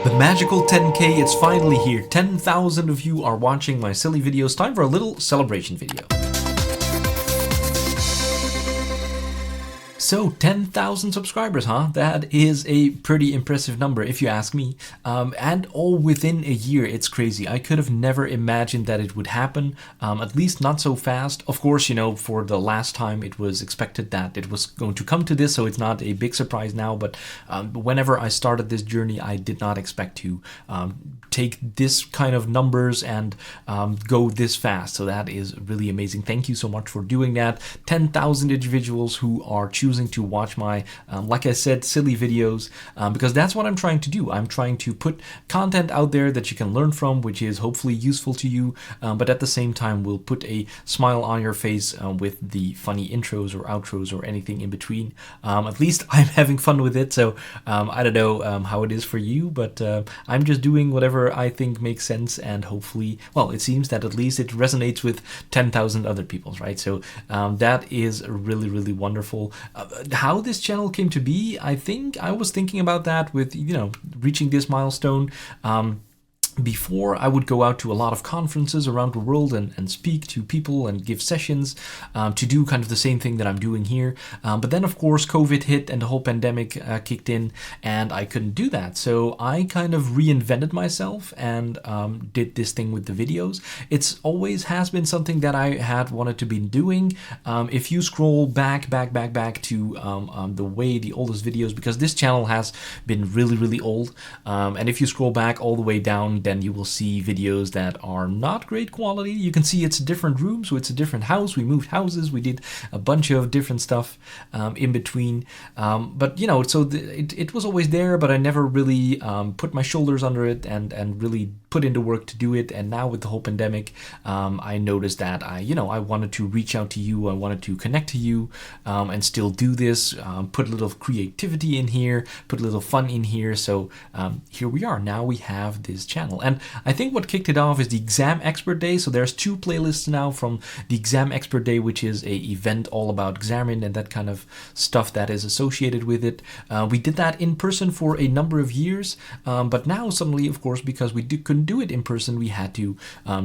The magical 10K, it's finally here. 10,000 of you are watching my silly videos. Time for a little celebration video. So 10,000 subscribers, huh? That is a pretty impressive number if you ask me. And all within a year. It's crazy. I could have never imagined that it would happen, at least not so fast. Of course, you know, for the last time it was expected that it was going to come to this, so it's not a big surprise now. But whenever I started this journey, I did not expect to take this kind of numbers and go this fast. So that is really amazing. Thank you so much for doing that. 10,000 individuals who are choosing to watch my, like I said, silly videos, because that's what I'm trying to do. I'm trying to put content out there that you can learn from, which is hopefully useful to you, but at the same time will put a smile on your face with the funny intros or outros or anything in between. At least I'm having fun with it, so I don't know how it is for you, but I'm just doing whatever I think makes sense, and hopefully, well, it seems that at least it resonates with 10,000 other people, right? So that is really, really wonderful. How this channel came to be, I think I was thinking about that with, you know, reaching this milestone. Before, I would go out to a lot of conferences around the world and speak to people and give sessions to do kind of the same thing that I'm doing here. But then, of course, COVID hit and the whole pandemic kicked in, and I couldn't do that. So I kind of reinvented myself and did this thing with the videos. It's always has been something that I had wanted to be doing. If you scroll back to the oldest videos, because this channel has been really, really old, and if you scroll back all the way down, then you will see videos that are not great quality. You can see it's a different room, so it's a different house. We moved houses, we did a bunch of different stuff in between. But you know, so it was always there, but I never really put my shoulders under it and really put into work to do it. And now with the whole pandemic, I noticed that I wanted to reach out to you. I wanted to connect to you and still do this, put a little creativity in here, put a little fun in here. So here we are. Now we have this channel. And I think what kicked it off is the Exam Expert Day. So there's two playlists now from the Exam Expert Day, which is a event all about examining and that kind of stuff that is associated with it. We did that in person for a number of years, but now suddenly, of course, because we couldn't do it in person, we had to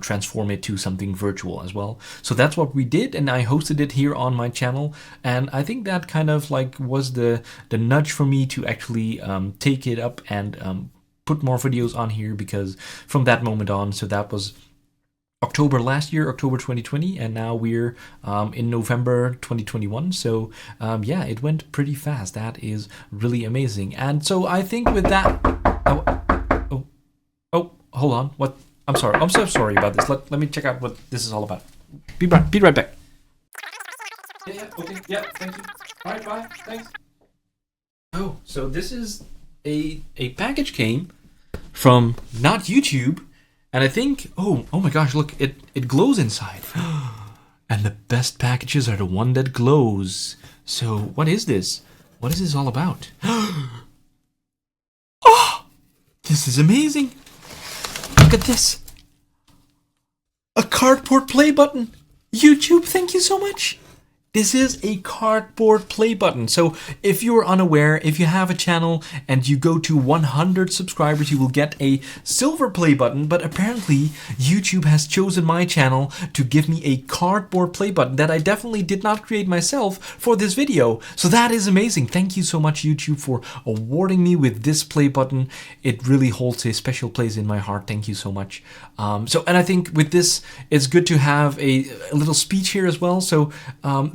transform it to something virtual as well. So that's what we did, and I hosted it here on my channel. And I think that kind of like was the nudge for me to actually take it up and put more videos on here, because from that moment on, so that was October last year, October 2020, and now we're in November 2021. So yeah, it went pretty fast. That is really amazing. And so I think with that, oh, hold on. What? I'm sorry. I'm so sorry about this. Let me check out what this is all about. Be right back. Yeah. Okay. Yeah. Thank you. All right. Bye. Thanks. Oh, so this is a package came from not YouTube, and I think oh my gosh, look, it glows inside. And the best packages are the one that glows. So what is this? What is this all about? Oh, this is amazing. Look at this. A cardboard play button. YouTube, thank you so much. This is a cardboard play button. So if you're unaware, if you have a channel and you go to 100 subscribers, you will get a silver play button. But apparently YouTube has chosen my channel to give me a cardboard play button that I definitely did not create myself for this video. So that is amazing. Thank you so much, YouTube, for awarding me with this play button. It really holds a special place in my heart. Thank you so much. And I think with this, it's good to have a little speech here as well. So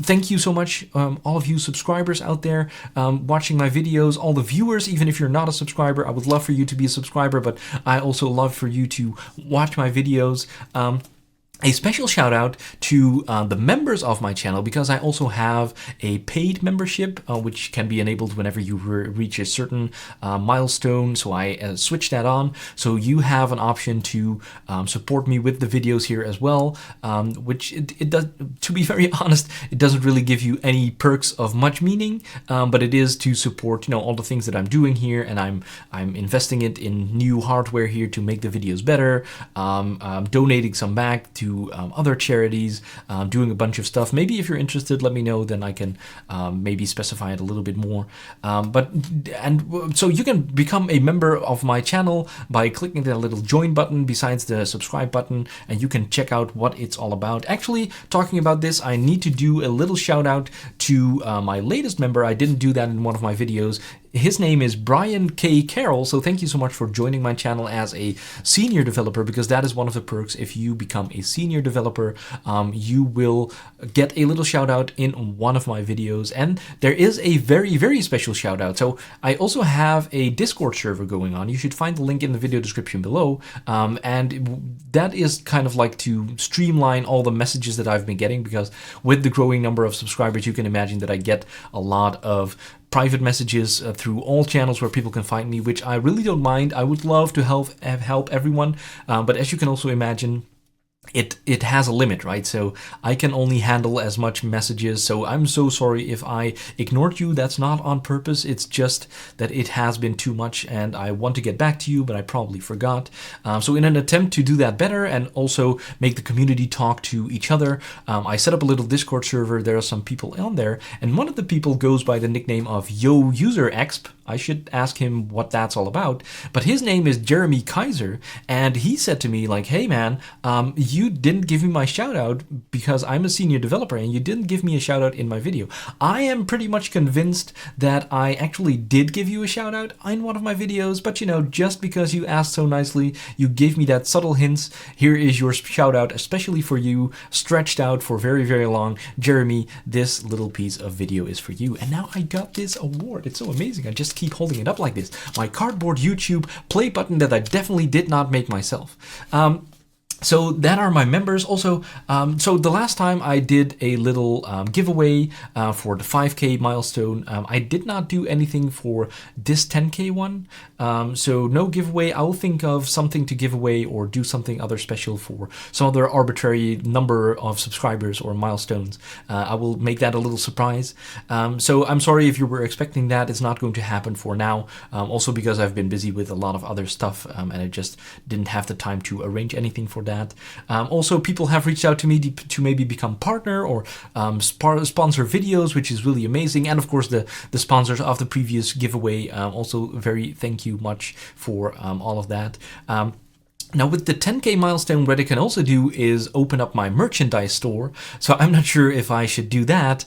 thank you so much, all of you subscribers out there watching my videos, all the viewers. Even if you're not a subscriber, I would love for you to be a subscriber, but I also love for you to watch my videos. A special shout out to the members of my channel, because I also have a paid membership, which can be enabled whenever you reach a certain milestone. So I switched that on. So you have an option to support me with the videos here as well, which it does, to be very honest, it doesn't really give you any perks of much meaning, but it is to support, you know, all the things that I'm doing here, and I'm investing it in new hardware here to make the videos better, donating some back to to other charities, doing a bunch of stuff. Maybe if you're interested, let me know, then I can maybe specify it a little bit more. So you can become a member of my channel by clicking that little join button besides the subscribe button, and you can check out what it's all about. Actually, talking about this, I need to do a little shout out to my latest member. I didn't do that in one of my videos. His name is Brian K. Carroll, so thank you so much for joining my channel as a senior developer, because that is one of the perks. If you become a senior developer, you will get a little shout out in one of my videos, and there is a very, very special shout out. So I also have a Discord server going on. You should find the link in the video description below, and that is kind of like to streamline all the messages that I've been getting, because with the growing number of subscribers, you can imagine that I get a lot of private messages through all channels where people can find me, which I really don't mind. I would love to help everyone, but as you can also imagine, it has a limit, right? So I can only handle as much messages. So I'm so sorry if I ignored you. That's not on purpose. It's just that it has been too much, and I want to get back to you, but I probably forgot. So in an attempt to do that better and also make the community talk to each other, I set up a little Discord server. There are some people on there, and one of the people goes by the nickname of YoUserExp. I should ask him what that's all about, but his name is Jeremy Kaiser, and he said to me like, hey man, you didn't give me my shout out because I'm a senior developer, and you didn't give me a shout out in my video. I am pretty much convinced that I actually did give you a shout out in one of my videos, but you know, just because you asked so nicely, you gave me that subtle hints. Here is your shout out, especially for you, stretched out for very, very long. Jeremy, this little piece of video is for you. And now I got this award. It's so amazing. I just keep holding it up like this. My cardboard YouTube play button that I definitely did not make myself. So that are my members. Also, so the last time I did a little giveaway for the 5K milestone, I did not do anything for this 10K one. So no giveaway. I will think of something to give away or do something other special for some other arbitrary number of subscribers or milestones. I will make that a little surprise. So I'm sorry if you were expecting that. It's not going to happen for now. Also because I've been busy with a lot of other stuff, and I just didn't have the time to arrange anything for that. Also, people have reached out to me to maybe become partner or sponsor videos, which is really amazing. And of course, the sponsors of the previous giveaway, also very thank you much for all of that. Now with the 10K milestone, what I can also do is open up my merchandise store. So I'm not sure if I should do that,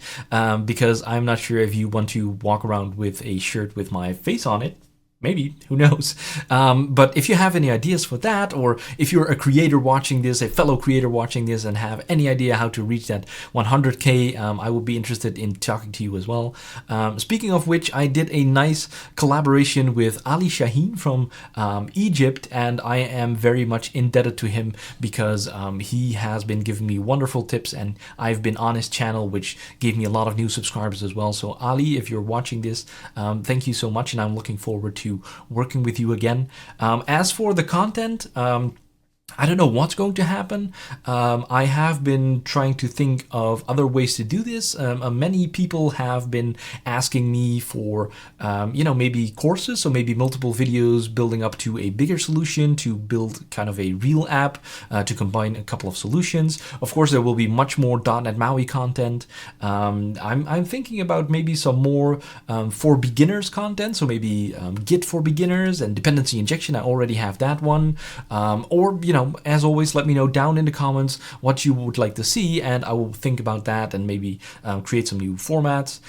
because I'm not sure if you want to walk around with a shirt with my face on it. Maybe, who knows? But if you have any ideas for that, or if you're a creator watching this, a fellow creator watching this, and have any idea how to reach that 100K, I would be interested in talking to you as well. Speaking of which, I did a nice collaboration with Ali Shaheen from Egypt, and I am very much indebted to him because he has been giving me wonderful tips, and I've been on his channel, which gave me a lot of new subscribers as well. So Ali, if you're watching this, thank you so much, and I'm looking forward to working with you again. As for the content, I don't know what's going to happen. I have been trying to think of other ways to do this. Many people have been asking me for, maybe courses, so maybe multiple videos building up to a bigger solution, to build kind of a real app, to combine a couple of solutions. Of course, there will be much more .NET MAUI content. I'm thinking about maybe some more for beginners content, so maybe Git for beginners and dependency injection. I already have that one. Or, as always, let me know down in the comments what you would like to see, and I will think about that and maybe create some new formats.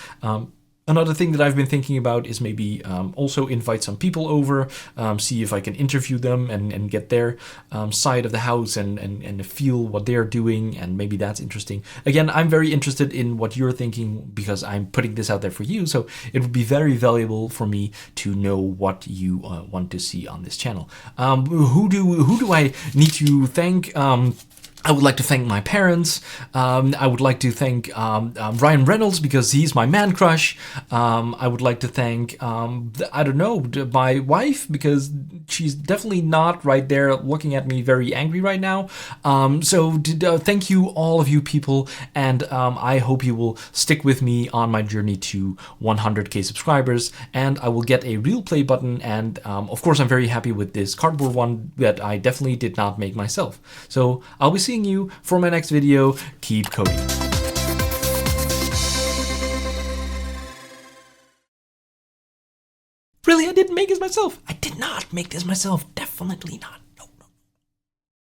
Another thing that I've been thinking about is maybe also invite some people over, see if I can interview them and get their side of the house and feel what they're doing, and maybe that's interesting. Again, I'm very interested in what you're thinking because I'm putting this out there for you, so it would be very valuable for me to know what you want to see on this channel. Who do I need to thank? I would like to thank my parents. I would like to thank Ryan Reynolds because he's my man crush. I would like to thank, I don't know, my wife because she's definitely not right there looking at me very angry right now. So thank you, all of you people, and I hope you will stick with me on my journey to 100K subscribers, and I will get a real play button, and of course I'm very happy with this cardboard one that I definitely did not make myself. So I'll be seeing seeing you for my next video. Keep coding. Really, I didn't make this myself. I did not make this myself. Definitely not.